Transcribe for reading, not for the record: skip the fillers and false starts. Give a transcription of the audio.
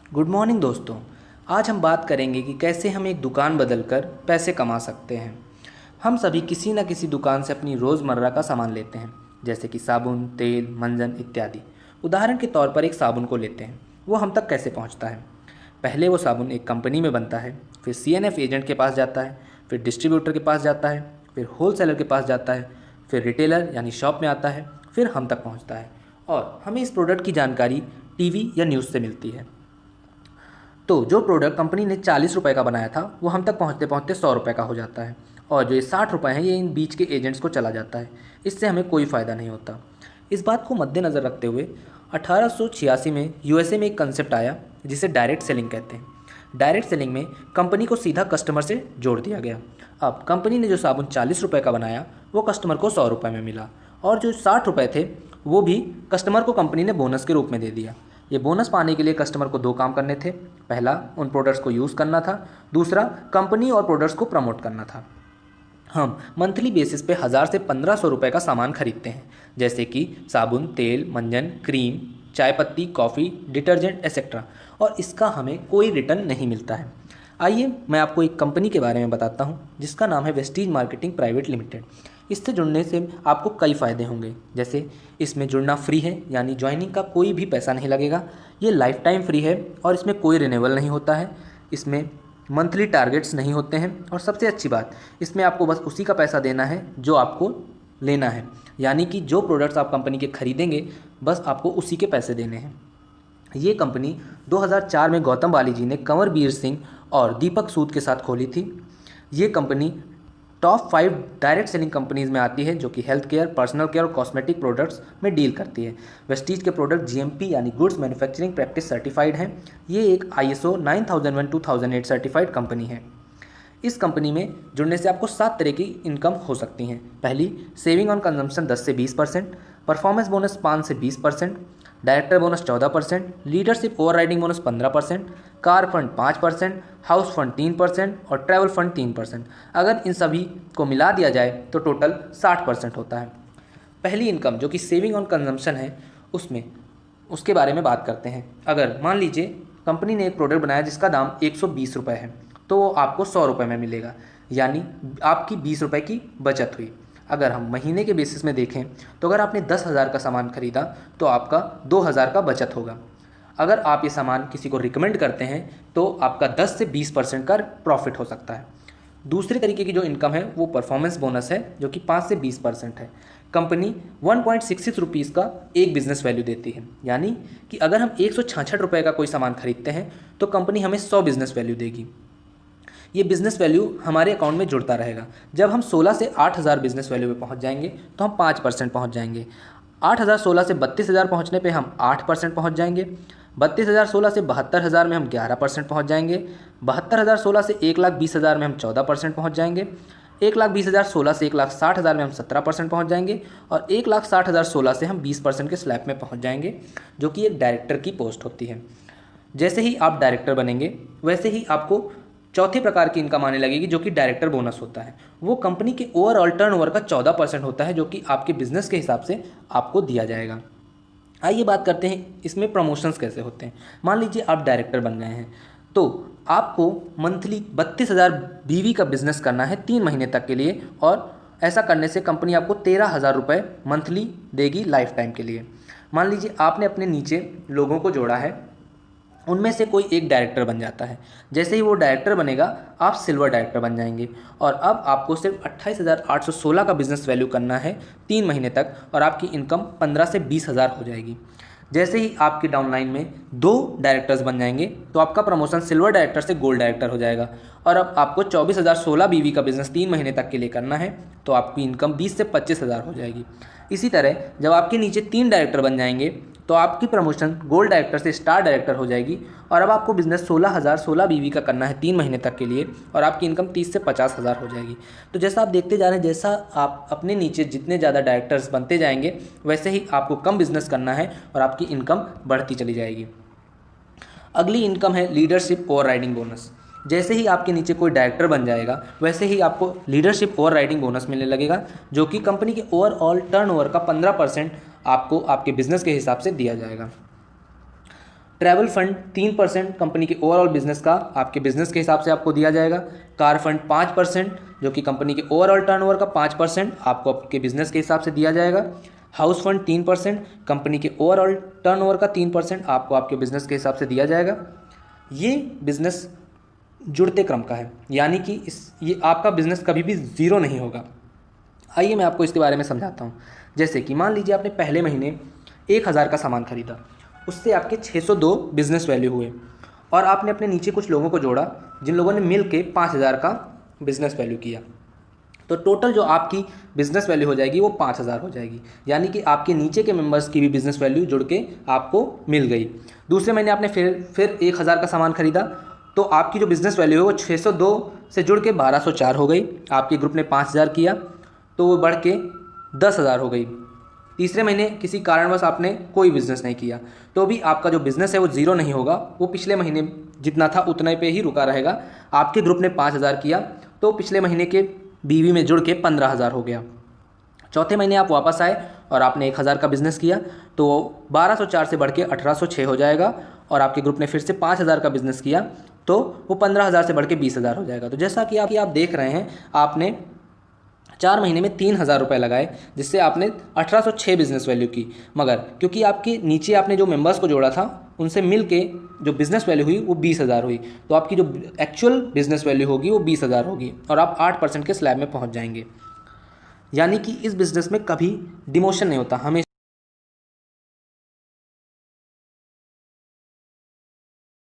Good morning दोस्तों। आज हम बात करेंगे कि कैसे हम एक दुकान बदलकर पैसे कमा सकते हैं। हम सभी किसी न किसी दुकान से अपनी रोज़मर्रा का सामान लेते हैं, जैसे कि साबुन, तेल, मंजन इत्यादि। उदाहरण के तौर पर एक साबुन को लेते हैं, वो हम तक कैसे पहुंचता है। पहले वो साबुन एक कंपनी में बनता है, फिर सीएनएफ एजेंट के पास जाता है, फिर डिस्ट्रीब्यूटर के पास जाता है, फिर होलसेलर के पास जाता है, फिर रिटेलर यानी शॉप में आता है, फिर हम तक पहुंचता है और हमें इस प्रोडक्ट की जानकारी टीवी या न्यूज़ से मिलती है। तो जो प्रोडक्ट कंपनी ने 40 रुपये का बनाया था वो हम तक पहुँचते पहुँचते 100 रुपये का हो जाता है, और जो ये 60 रुपये हैं ये इन बीच के एजेंट्स को चला जाता है। इससे हमें कोई फ़ायदा नहीं होता। इस बात को मद्देनज़र रखते हुए 1886 में यूएसए में एक कंसेप्ट आया जिसे डायरेक्ट सेलिंग कहते हैं। डायरेक्ट सेलिंग में कंपनी को सीधा कस्टमर से जोड़ दिया गया। अब कंपनी ने जो साबुन 40 रुपये का बनाया वो कस्टमर को 100 रुपये में मिला, और जो 60 रुपये थे वो भी कस्टमर को कंपनी ने बोनस के रूप में दे दिया। ये बोनस पाने के लिए कस्टमर को दो काम करने थे। पहला, उन प्रोडक्ट्स को यूज़ करना था। दूसरा, कंपनी और प्रोडक्ट्स को प्रमोट करना था। हम मंथली बेसिस पे 1000 से 1500 रुपये का सामान खरीदते हैं, जैसे कि साबुन, तेल, मंजन, क्रीम, चाय पत्ती, कॉफ़ी, डिटर्जेंट एक्सेट्रा, और इसका हमें कोई रिटर्न नहीं मिलता है। आइए मैं आपको एक कंपनी के बारे में बताता हूँ जिसका नाम है वेस्टीज मार्केटिंग प्राइवेट लिमिटेड। इससे जुड़ने से आपको कई फ़ायदे होंगे, जैसे इसमें जुड़ना फ्री है, यानी ज्वाइनिंग का कोई भी पैसा नहीं लगेगा। ये लाइफ टाइम फ्री है और इसमें कोई रिन्यूअल नहीं होता है। इसमें मंथली टारगेट्स नहीं होते हैं, और सबसे अच्छी बात, इसमें आपको बस उसी का पैसा देना है जो आपको लेना है, यानी कि जो प्रोडक्ट्स आप कंपनी के खरीदेंगे बस आपको उसी के पैसे देने हैं। ये कंपनी 2004 में गौतम बालीजी ने कंवर बीर सिंह और दीपक सूद के साथ खोली थी। ये company top 5 direct selling companies में आती है, जो कि हेल्थ केयर, पर्सनल केयर और कॉस्मेटिक प्रोडक्ट्स में डील करती है। वेस्टीज के प्रोडक्ट जीएमपी यानी गुड्स मैन्युफैक्चरिंग प्रैक्टिस सर्टिफाइड हैं। ये एक आईएसओ 9001-2008 सर्टिफाइड कंपनी है। इस कंपनी में जुड़ने से आपको 7 तरह की इनकम हो सकती हैं। पहली, सेविंग ऑन कंजम्पशन 10 से 20%, परफॉर्मेंस बोनस 5 से 20%, director bonus 14%, leadership overriding bonus 15%, car fund 5%, house fund 3% और ट्रैवल फंड 3%। अगर इन सभी को मिला दिया जाए तो टोटल 60% होता है। पहली इनकम जो कि सेविंग ऑन कंजम्पशन है, उसमें उसके बारे में बात करते हैं। अगर मान लीजिए कंपनी ने एक प्रोडक्ट बनाया जिसका दाम 120 रुपये है, तो वो आपको 100 रुपये में मिलेगा, यानी आपकी 20 रुपये की बचत हुई। अगर हम महीने के बेसिस में देखें तो अगर आपने 10,000 का सामान खरीदा तो आपका 2,000 का बचत होगा। अगर आप ये सामान किसी को रिकमेंड करते हैं तो आपका 10 से 20% का प्रॉफिट हो सकता है। दूसरे तरीके की जो इनकम है वो परफॉर्मेंस बोनस है, जो कि 5 से 20% है। कंपनी 1.66 रुपीज़ का एक बिज़नेस वैल्यू देती है, यानी कि अगर हम 166 रुपये का कोई सामान खरीदते हैं तो कंपनी हमें 100 बिज़नेस वैल्यू देगी। ये बिज़नेस वैल्यू हमारे अकाउंट में जुड़ता रहेगा। जब हम 16 से 8,000 बिज़नेस वैल्यू पे पहुंच जाएंगे तो हम 5% पहुंच जाएंगे। 8,000 16 से 32,000 पहुंचने पे हम 8% पहुंच जाएंगे। 32,000 16 से 72,000 में हम 11% पहुंच जाएंगे। 72,000 16 से 1,20,000 में हम 14% पहुंच जाएंगे। 1,20,000 16 से 1,60,000 में हम 17% पहुंच जाएंगे। और 1,60,000 16 से हम 20% के स्लैब में पहुंच जाएंगे, जो कि एक डायरेक्टर की पोस्ट होती है। जैसे ही आप डायरेक्टर बनेंगे वैसे ही आपको चौथे प्रकार की इनकम आने लगेगी, जो कि डायरेक्टर बोनस होता है। वो कंपनी के ओवरऑल टर्नओवर का 14% होता है, जो कि आपके बिजनेस के हिसाब से आपको दिया जाएगा। आइए बात करते हैं इसमें प्रमोशंस कैसे होते हैं। मान लीजिए आप डायरेक्टर बन गए हैं तो आपको मंथली 32,000 बीवी का बिजनेस करना है 3 महीने तक के लिए, और ऐसा करने से कंपनी आपको 13,000 रुपये मंथली देगी लाइफ टाइम के लिए। मान लीजिए आपने अपने नीचे लोगों को जोड़ा है, उनमें से कोई एक डायरेक्टर बन जाता है। जैसे ही वो डायरेक्टर बनेगा आप सिल्वर डायरेक्टर बन जाएंगे, और अब आपको सिर्फ 28,816 का बिजनेस वैल्यू करना है 3 महीने तक, और आपकी इनकम 15 से 20,000 हो जाएगी। जैसे ही आपकी डाउनलाइन में 2 डायरेक्टर्स बन जाएंगे तो आपका प्रमोशन सिल्वर डायरेक्टर से गोल्ड डायरेक्टर हो जाएगा, और अब आपको 24,016 बीवी का बिजनेस 3 महीने तक के लिए करना है, तो आपकी इनकम 20 से 25,000 हो जाएगी। इसी तरह जब आपके नीचे 3 डायरेक्टर बन जाएंगे तो आपकी प्रमोशन गोल्ड डायरेक्टर से स्टार डायरेक्टर हो जाएगी, और अब आपको बिजनेस 16,016 बीवी का करना है 3 महीने तक के लिए, और आपकी इनकम 30 से 50,000 हो जाएगी। तो जैसा आप देखते जा रहे हैं, जैसा आप अपने नीचे जितने ज़्यादा डायरेक्टर्स बनते जाएंगे वैसे ही आपको कम बिजनेस करना है और आपकी इनकम बढ़ती चली जाएगी। अगली इनकम है लीडरशिप ओवरराइडिंग बोनस। जैसे ही आपके नीचे कोई डायरेक्टर बन जाएगा वैसे ही आपको लीडरशिप ओवरराइडिंग बोनस मिलने लगेगा, जो कि कंपनी के ओवरऑल टर्नओवर का 15% आपको आपके बिजनेस के हिसाब से दिया जाएगा। ट्रैवल फंड 3% कंपनी के ओवरऑल बिजनेस का आपके बिजनेस के हिसाब से आपको दिया जाएगा। कार फंड 5% जो कि कंपनी के ओवरऑल टर्नओवर का 5% आपको आपके बिजनेस के हिसाब से दिया जाएगा। हाउस फंड 3% कंपनी के ओवरऑल टर्नओवर का 3% आपको आपके बिजनेस के हिसाब से दिया जाएगा। ये बिजनेस जुड़ते क्रम का है, यानी कि ये आपका बिजनेस कभी भी ज़ीरो नहीं होगा। आइए मैं आपको इसके बारे में समझाता हूँ। जैसे कि मान लीजिए आपने पहले महीने 1000 का सामान खरीदा, उससे आपके 602 बिजनेस वैल्यू हुए और आपने अपने नीचे कुछ लोगों को जोड़ा जिन लोगों ने मिल के 5000 का बिजनेस वैल्यू किया, तो टोटल जो आपकी बिजनेस वैल्यू हो जाएगी वो 5000 हो जाएगी। यानी कि आपके नीचे के मेंबर्स की भी बिजनेस वैल्यू जुड़ के आपको मिल गई। दूसरे महीने आपने फिर 1000 का सामान खरीदा, तो आपकी जो बिज़नेस वैल्यू है वो 602 से जुड़ के 1204 हो गई। आपके ग्रुप ने 5000 किया तो वो बढ़ के 10,000 हो गई। तीसरे महीने किसी कारणवश आपने कोई बिज़नेस नहीं किया, तो भी आपका जो बिज़नेस है वो ज़ीरो नहीं होगा, वो पिछले महीने जितना था उतने पे ही रुका रहेगा। आपके ग्रुप ने 5000 किया तो पिछले महीने के बीवी में जुड़ के 15,000 हो गया। चौथे महीने आप वापस आए और आपने 1000 का बिज़नेस किया तो 1204 से बढ़ के 1806 हो जाएगा। और आपके ग्रुप ने फिर से 5000 का बिज़नेस किया तो वो 15,000 से बढ़ के 20,000 हो जाएगा। तो जैसा कि आप देख रहे हैं, आपने 4 महीने में 3,000 रुपये लगाए, जिससे आपने 1806 बिज़नेस वैल्यू की। मगर क्योंकि आपके नीचे आपने जो मेंबर्स को जोड़ा था उनसे मिल के जो बिज़नेस वैल्यू हुई वो 20,000 हुई, तो आपकी जो एक्चुअल बिज़नेस वैल्यू होगी वो 20,000 होगी और आप 8% के स्लैब में पहुंच जाएंगे। यानी कि इस बिज़नेस में कभी डिमोशन नहीं होता, हमेशा